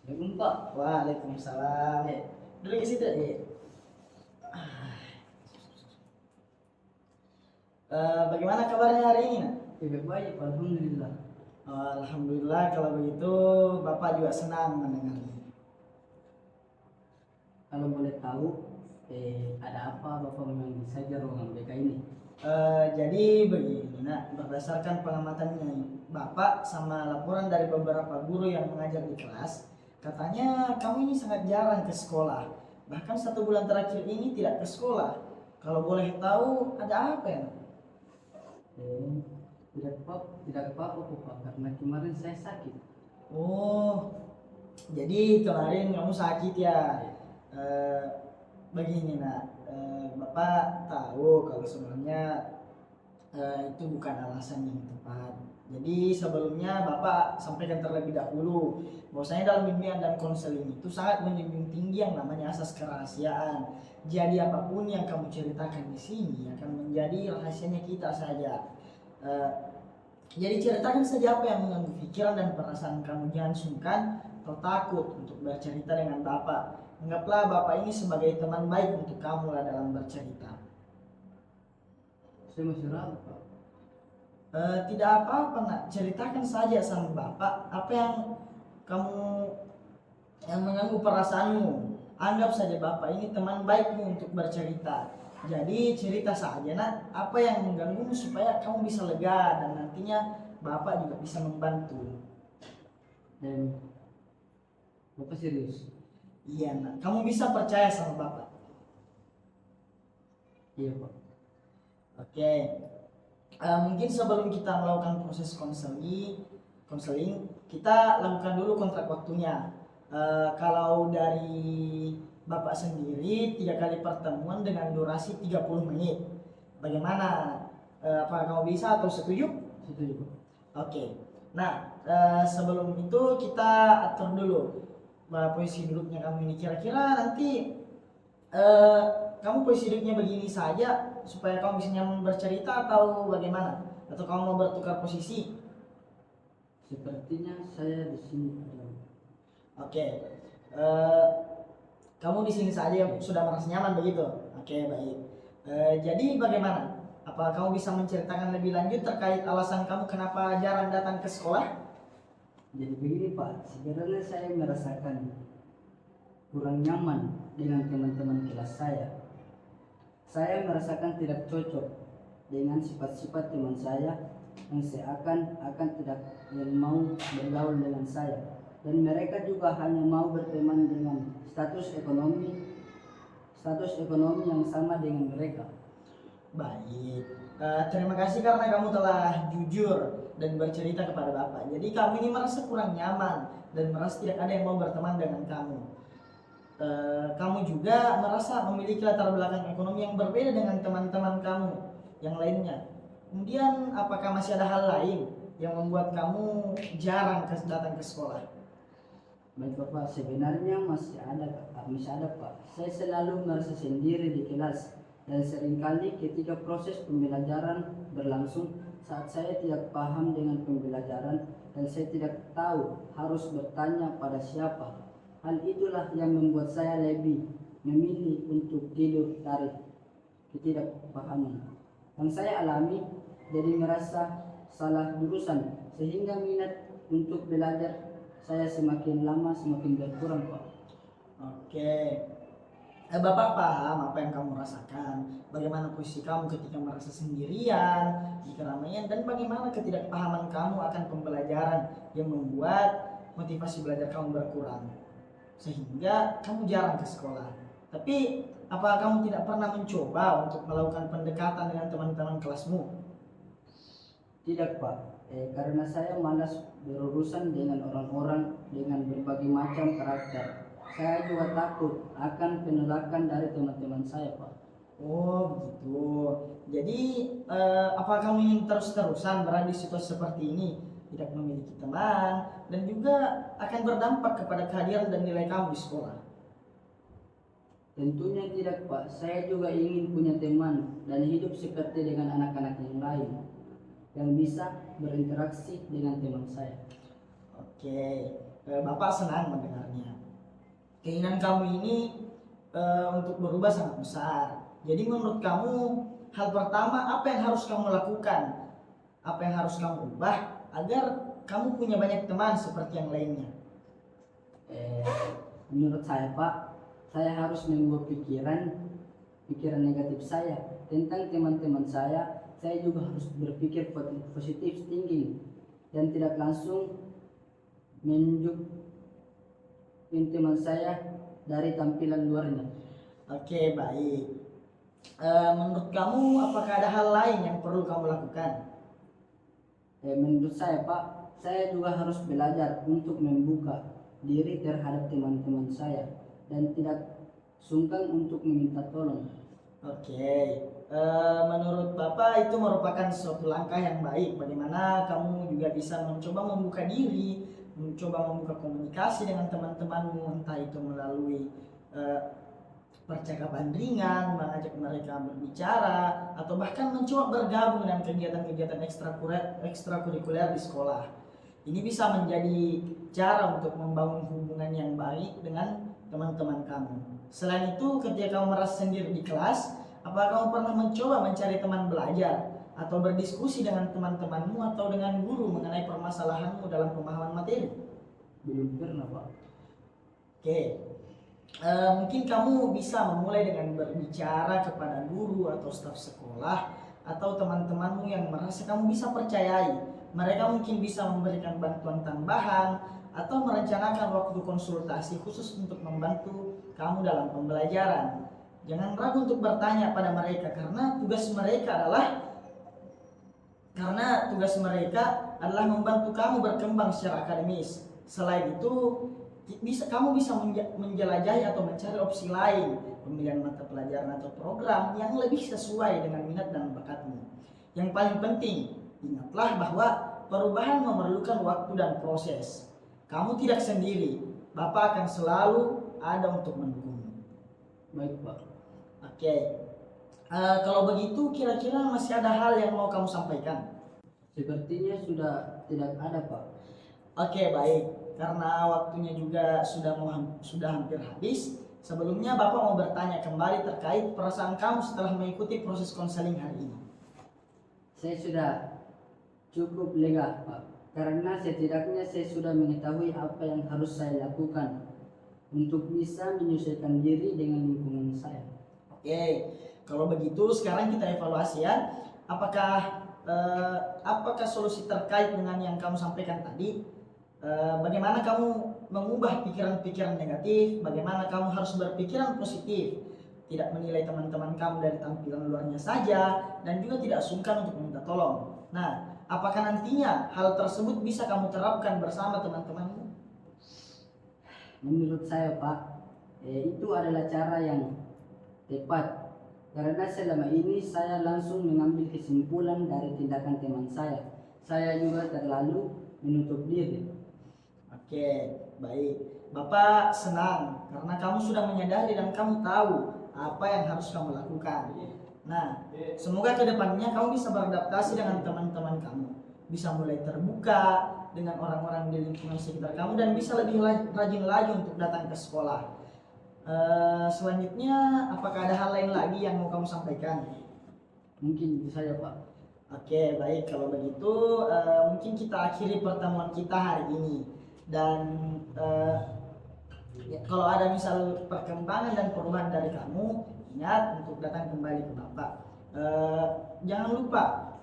Assalamualaikum Pak. Waalaikumsalam. Duduk di situ. Bagaimana kabarnya hari ini, Nak? Baik, Pak. Alhamdulillah. Alhamdulillah, kalau begitu Bapak juga senang mendengarnya. Kalau boleh tahu, ada apa Bapak memanggil saja ruangan BK ini? Jadi begini, Nak, berdasarkan pengamatannya Bapak sama laporan dari beberapa guru yang mengajar di kelas, katanya kamu ini sangat jarang ke sekolah. Bahkan 1 bulan terakhir ini tidak ke sekolah. Kalau boleh tahu, ada apa ya, Nak? Tidak apa-apa Pak, karena kemarin saya sakit. Oh, jadi kemarin kamu sakit ya? Eh, Begini, Nak, Bapak tahu kalau sebenarnya itu bukan alasan yang tepat. Jadi sebelumnya Bapak sampaikan terlebih dahulu bahwasanya dalam bimbingan dan konseling itu sangat menjunjung tinggi yang namanya asas kerahasiaan. Jadi apapun yang kamu ceritakan di sini akan menjadi rahasianya kita saja. Eh, jadi ceritakan saja apa yang mengganggu pikiran dan perasaan kamu, jangan sungkan atau takut untuk bercerita dengan Bapak. Anggaplah Bapak ini sebagai teman baik untuk kamu lah dalam bercerita. Saya masih ragu Pak. Tidak apa-apa, Nak, ceritakan saja sama Bapak apa yang kamu yang mengganggu perasaanmu. Anggap saja Bapak ini teman baikmu untuk bercerita. Jadi cerita saja, Nak, apa yang mengganggumu supaya kamu bisa lega dan nantinya Bapak juga bisa membantu. Dan Bapak serius? Iya, Nak, kamu bisa percaya sama Bapak. Iya Pak. Oke. Mungkin sebelum kita melakukan proses konseling, kita lakukan dulu kontrak waktunya. Kalau dari Bapak sendiri 3 kali pertemuan dengan durasi 30 menit. Bagaimana? Apakah kamu bisa atau setuju? Setuju Pak. Oke. Nah, sebelum itu kita atur dulu posisi duduknya kamu ini. Kira-kira nanti kamu posisi duduknya begini saja supaya kamu bisa nyaman bercerita atau bagaimana? Atau kamu mau bertukar posisi? Sepertinya saya di sini. Oke. Kamu di sini saja sudah merasa nyaman begitu? Oke, baik. Jadi bagaimana? Apa kamu bisa menceritakan lebih lanjut terkait alasan kamu kenapa jarang datang ke sekolah? Jadi begini Pak, sebenarnya saya merasakan kurang nyaman dengan teman-teman kelas saya. Saya merasakan tidak cocok dengan sifat-sifat teman saya yang seakan-akan tidak yang mau bergaul dengan saya. Dan mereka juga hanya mau berteman dengan status ekonomi yang sama dengan mereka. Baik. Terima kasih karena kamu telah jujur dan bercerita kepada Bapak. Jadi kamu ini merasa kurang nyaman dan merasa tidak ada yang mau berteman dengan kamu. Kamu juga merasa memiliki latar belakang ekonomi yang berbeda dengan teman-teman kamu yang lainnya. Kemudian apakah masih ada hal lain yang membuat kamu jarang datang ke sekolah? Baik Bapak, sebenarnya masih ada Pak. Saya selalu merasa sendiri di kelas dan seringkali ketika proses pembelajaran berlangsung saat saya tidak paham dengan pembelajaran dan saya tidak tahu harus bertanya pada siapa. Hal itulah yang membuat saya lebih memilih untuk tidur dari ketidakpahaman yang saya alami, jadi merasa salah jurusan sehingga minat untuk belajar saya semakin lama semakin berkurang Pak. Oke. Bapak paham apa yang kamu rasakan, bagaimana posisi kamu ketika merasa sendirian di keramaian, dan bagaimana ketidakpahaman kamu akan pembelajaran yang membuat motivasi belajar kamu berkurang sehingga kamu jarang ke sekolah. Tapi apa kamu tidak pernah mencoba untuk melakukan pendekatan dengan teman-teman kelasmu? Tidak Pak, karena saya malas berurusan dengan orang-orang dengan berbagai macam karakter. Saya juga takut akan penolakan dari teman-teman saya Pak. Oh begitu. Jadi apa kamu ingin terus-terusan berada di situasi seperti ini, tidak memiliki teman, dan juga akan berdampak kepada kehadiran dan nilai kamu di sekolah? Tentunya tidak Pak, saya juga ingin punya teman dan hidup seperti dengan anak-anak yang lain yang bisa berinteraksi dengan teman saya. Oke, Bapak senang mendengarnya. Keinginan kamu ini untuk berubah sangat besar. Jadi menurut kamu hal pertama apa yang harus kamu lakukan? Apa yang harus kamu ubah agar kamu punya banyak teman seperti yang lainnya? Menurut saya Pak, saya harus mengubah pikiran negatif saya tentang teman-teman saya. Saya juga harus berpikir positif thinking dan tidak langsung menunjuk teman saya dari tampilan luarnya. Oke, baik. Menurut kamu apakah ada hal lain yang perlu kamu lakukan? Menurut saya Pak, saya juga harus belajar untuk membuka diri terhadap teman-teman saya dan tidak sungkan untuk meminta tolong. Oke, menurut Bapak itu merupakan suatu langkah yang baik. Bagaimana kamu juga bisa mencoba membuka diri, mencoba membuka komunikasi dengan teman-temanmu, entah itu melalui percakapan ringan, mengajak mereka berbicara, atau bahkan mencoba bergabung dengan kegiatan-kegiatan ekstrakurikuler di sekolah. Ini bisa menjadi cara untuk membangun hubungan yang baik dengan teman-teman kamu. Selain itu, ketika kamu merasa sendiri di kelas, apakah kamu pernah mencoba mencari teman belajar atau berdiskusi dengan teman-temanmu atau dengan guru mengenai permasalahanmu dalam pemahaman materi? Belum pernah Pak. Oke, mungkin kamu bisa memulai dengan berbicara kepada guru atau staf sekolah atau teman-temanmu yang merasa kamu bisa percayai. Mereka mungkin bisa memberikan bantuan tambahan atau merencanakan waktu konsultasi khusus untuk membantu kamu dalam pembelajaran. Jangan ragu untuk bertanya pada mereka karena tugas mereka adalah membantu kamu berkembang secara akademis. Selain itu, kamu bisa menjelajahi atau mencari opsi lain, pemilihan mata pelajaran atau program yang lebih sesuai dengan minat dan bakatmu. Yang paling penting, ingatlah bahwa perubahan memerlukan waktu dan proses. Kamu tidak sendiri, Bapak akan selalu ada untuk mendukungmu. Baik Pak. Oke, kalau begitu kira-kira masih ada hal yang mau kamu sampaikan? Sepertinya sudah tidak ada Pak. Oke, baik. Karena waktunya juga sudah hampir habis. Sebelumnya Bapak mau bertanya kembali terkait perasaan kamu setelah mengikuti proses konseling hari ini. Saya sudah cukup lega Pak, karena setidaknya saya sudah mengetahui apa yang harus saya lakukan untuk bisa menyesuaikan diri dengan lingkungan saya. Oke, kalau begitu sekarang kita evaluasi ya. Apakah solusi terkait dengan yang kamu sampaikan tadi? Bagaimana kamu mengubah pikiran-pikiran negatif? Bagaimana kamu harus berpikiran positif? Tidak menilai teman-teman kamu dari tampilan luarnya saja, dan juga tidak sungkan untuk meminta tolong. Nah, apakah nantinya hal tersebut bisa kamu terapkan bersama teman-temanmu? Menurut saya Pak, itu adalah cara yang tepat, karena selama ini saya langsung mengambil kesimpulan dari tindakan teman saya. Saya juga terlalu menutup diri. Oke, baik. Bapak senang karena kamu sudah menyadari dan kamu tahu apa yang harus kamu lakukan. Nah, semoga kedepannya kamu bisa beradaptasi dengan teman-teman kamu, bisa mulai terbuka dengan orang-orang di lingkungan sekitar kamu, dan bisa lebih rajin lagi untuk datang ke sekolah. Selanjutnya, apakah ada hal lain lagi yang mau kamu sampaikan? Mungkin itu saja Pak. Oke, baik. Kalau begitu, mungkin kita akhiri pertemuan kita hari ini. Dan kalau ada misal perkembangan dan perubahan dari kamu, ingat untuk datang kembali ke Bapak. Jangan lupa,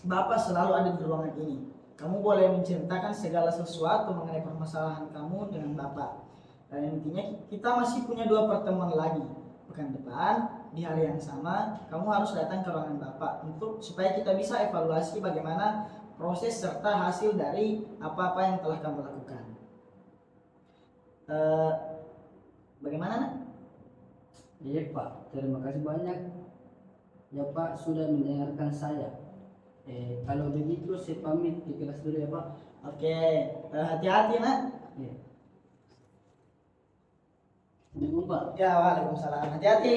Bapak selalu ada di ruangan ini. Kamu boleh menceritakan segala sesuatu mengenai permasalahan kamu dengan Bapak. Dan intinya kita masih punya 2 pertemuan lagi. Pekan depan di hari yang sama kamu harus datang ke ruangan Bapak supaya kita bisa evaluasi bagaimana proses serta hasil dari apa-apa yang telah kamu lakukan. Bagaimana nak? Iya Pak, terima kasih banyak ya Pak sudah mendengarkan saya. Kalau begitu saya pamit di kelas dulu ya Pak. Oke, hati-hati nak. Ya. Jumpa. Ya, waalaikumsalam. Hati-hati.